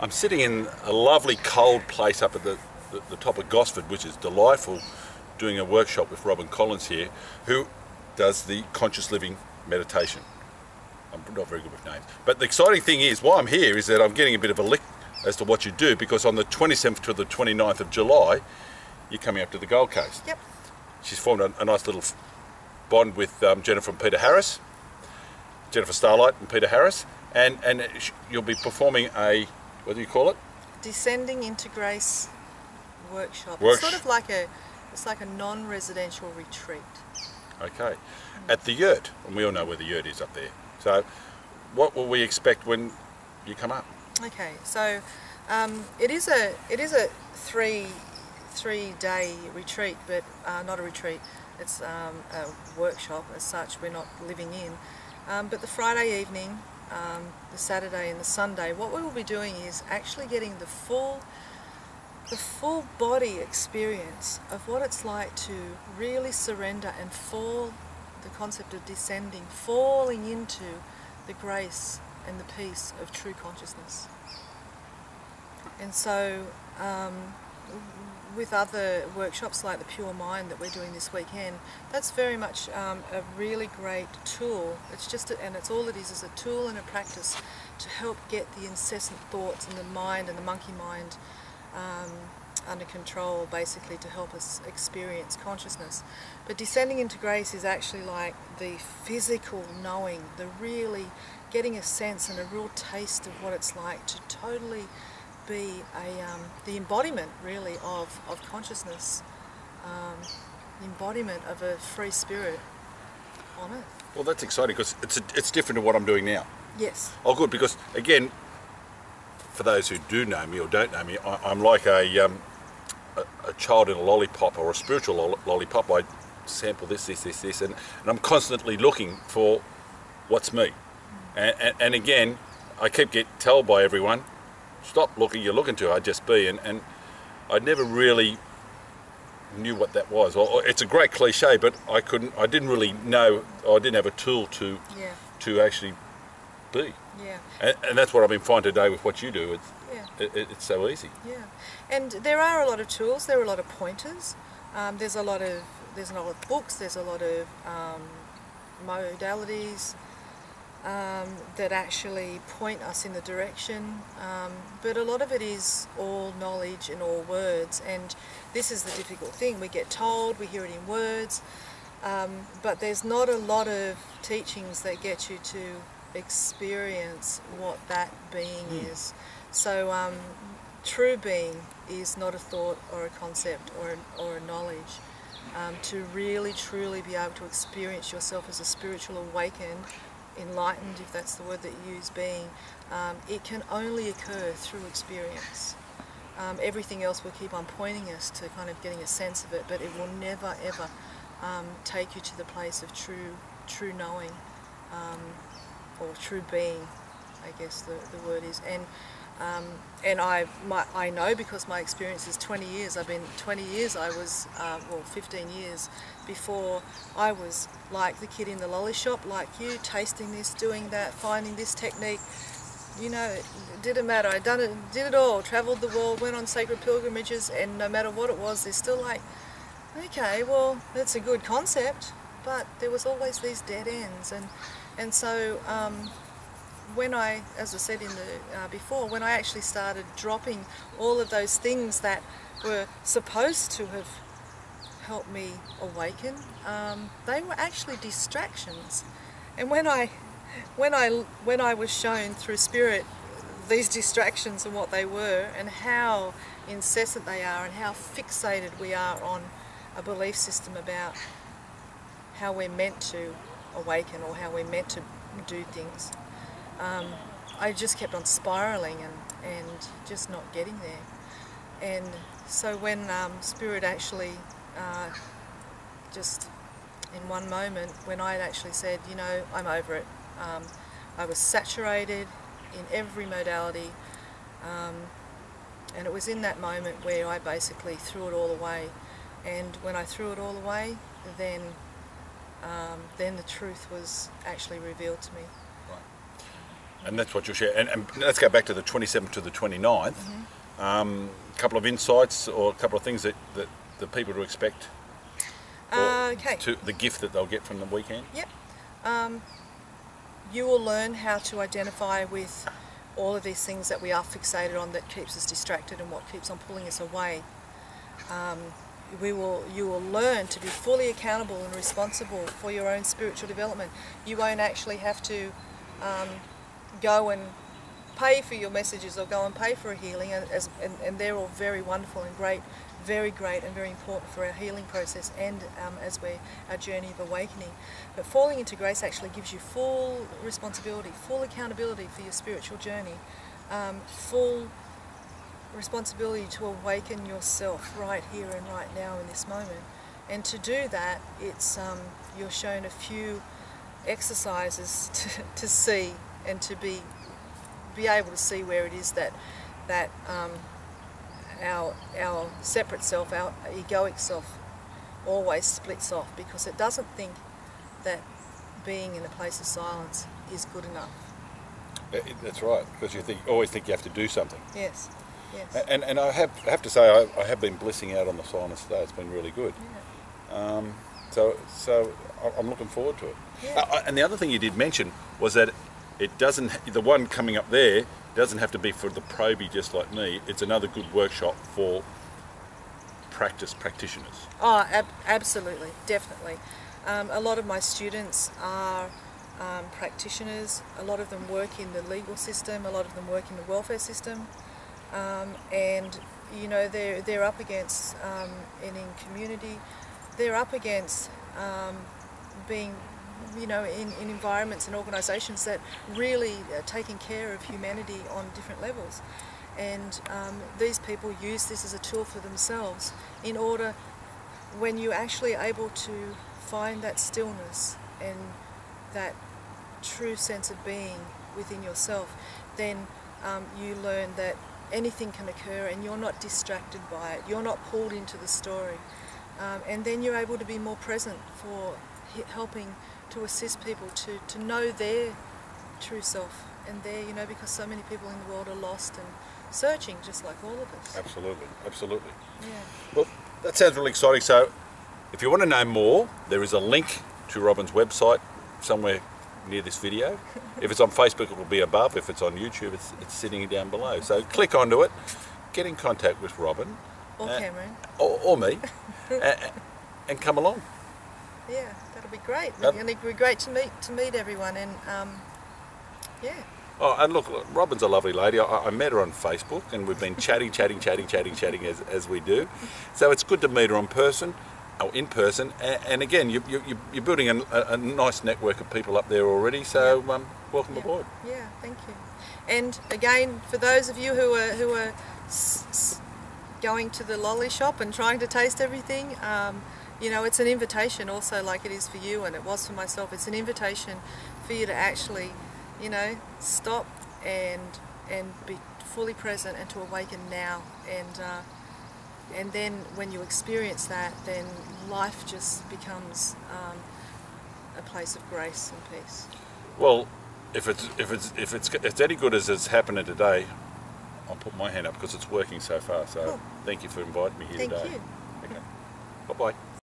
I'm sitting in a lovely cold place up at the top of Gosford, which is delightful, doing a workshop with Robyn Collins here, who does the conscious living meditation. I'm not very good with names. But the exciting thing is, why I'm here is that I'm getting a bit of a lick as to what you do, because on the 27th to the 29th of July, you're coming up to the Gold Coast. Yep. She's formed a nice little bond with Jennifer and Peter Harris, Jennifer Starlight and Peter Harris, and you'll be performing a, what do you call it? Descending into Grace workshop. It's sort of like a non-residential retreat. Okay. At the yurt, and we all know where the yurt is up there. So what will we expect when you come up? Okay, so it is a 3-day retreat, but not a retreat. It's a workshop as such. We're not living in. But the Friday evening, the Saturday and the Sunday, what we will be doing is actually getting the full body experience of what it's like to really surrender and fall, the concept of descending, falling into the grace and the peace of true consciousness. And so with other workshops like the Pure Mind that we're doing this weekend, that's very much a really great tool. It's just, and it's all it is a tool and a practice to help get the incessant thoughts and the mind and the monkey mind under control, basically to help us experience consciousness. But descending into grace is actually like the physical knowing, the really getting a sense and a real taste of what it's like to totally be the embodiment really of consciousness, the embodiment of a free spirit on earth. Well, that's exciting because it's different to what I'm doing now. Yes. Oh, good, because again, for those who do know me or don't know me, I'm like a child in a lollipop, or a spiritual lollipop. I sample this, and I'm constantly looking for what's me. And again, I keep getting told by everyone, stop looking, you're looking to, I just be, and I never really knew what that was. Well, it's a great cliche, but I didn't really know, I didn't have a tool to actually be. Yeah. And that's what I've been finding today with what you do. It's so easy. Yeah. And there are a lot of tools, there are a lot of pointers, there's a lot of books, there's a lot of modalities that actually point us in the direction, but a lot of it is all knowledge and all words, and this is the difficult thing. We get told, we hear it in words, but there's not a lot of teachings that get you to experience what that being is. So true being is not a thought or a concept or a knowledge. To really truly be able to experience yourself as a spiritual awakened, enlightened, if that's the word that you use, being, it can only occur through experience. Everything else will keep on pointing us to kind of getting a sense of it, but it will never ever take you to the place of true knowing, or true being, I guess the word is. And I know, because my experience is 20 years. I've been 20 years. I was 15 years before I was like the kid in the lolly shop, like you, tasting this, doing that, finding this technique. You know, it didn't matter. I did it all. Travelled the world, went on sacred pilgrimages, and no matter what it was, they're still like, okay, well, that's a good concept, but there was always these dead ends, and so. When I, as I said in the before, when I actually started dropping all of those things that were supposed to have helped me awaken, they were actually distractions. And when I was shown through spirit these distractions and what they were, and how incessant they are, and how fixated we are on a belief system about how we're meant to awaken or how we're meant to do things. I just kept on spiralling and just not getting there. And so when Spirit actually, just in one moment, when I had actually said, you know, I'm over it, I was saturated in every modality, and it was in that moment where I basically threw it all away. And when I threw it all away, then the truth was actually revealed to me. And that's what you'll share. And let's go back to the 27th to the 29th. A couple of insights or a couple of things that the people to expect. Okay. To the gift that they'll get from the weekend. Yep. You will learn how to identify with all of these things that we are fixated on that keeps us distracted and what keeps on pulling us away. You will learn to be fully accountable and responsible for your own spiritual development. You won't actually have to go and pay for your messages or go and pay for a healing, and they're all very wonderful and great, very great and very important for our healing process and our journey of awakening. But falling into grace actually gives you full responsibility, full accountability for your spiritual journey, full responsibility to awaken yourself right here and right now in this moment. And to do that, it's you're shown a few exercises to see and to be able to see where it is that our separate self, our egoic self, always splits off, because it doesn't think that being in a place of silence is good enough. That's right, because you always think you have to do something. Yes. Yes. And I have to say I have been blissing out on the silence today. It's been really good. Yeah. So I'm looking forward to it. Yeah. And the other thing you did mention was that it doesn't. The one coming up there doesn't have to be for the probie just like me. It's another good workshop for practitioners. Oh, absolutely, definitely. A lot of my students are practitioners. A lot of them work in the legal system. A lot of them work in the welfare system. And you know, they're up against and in community, they're up against being, you know, in environments and organisations that really are taking care of humanity on different levels. And these people use this as a tool for themselves in order, when you're actually able to find that stillness and that true sense of being within yourself, then you learn that anything can occur and you're not distracted by it, you're not pulled into the story, and then you're able to be more present for helping to assist people to know their true self and their, you know, because so many people in the world are lost and searching just like all of us. Absolutely, absolutely. Yeah. Well, that sounds really exciting. So if you want to know more, there is a link to Robyn's website somewhere near this video. If it's on Facebook, it will be above. If it's on YouTube, it's sitting down below. So click onto it, get in contact with Robyn. Or Cameron. Or me. And come along. Yeah, that'll be great. And it'd be great to meet everyone, and yeah. Oh, and look, Robyn's a lovely lady. I met her on Facebook, and we've been chatting as we do. So it's good to meet her in person. And again, you're building a nice network of people up there already. So welcome aboard. Yeah, thank you. And again, for those of you who are going to the lolly shop and trying to taste everything, you know, it's an invitation also, like it is for you, and it was for myself. It's an invitation for you to actually, you know, stop and be fully present and to awaken now. And then when you experience that, then life just becomes a place of grace and peace. Well, if it's any good as it's happening today, I'll put my hand up because it's working so far. So Thank you for inviting me here today. Thank you. Okay. Bye bye.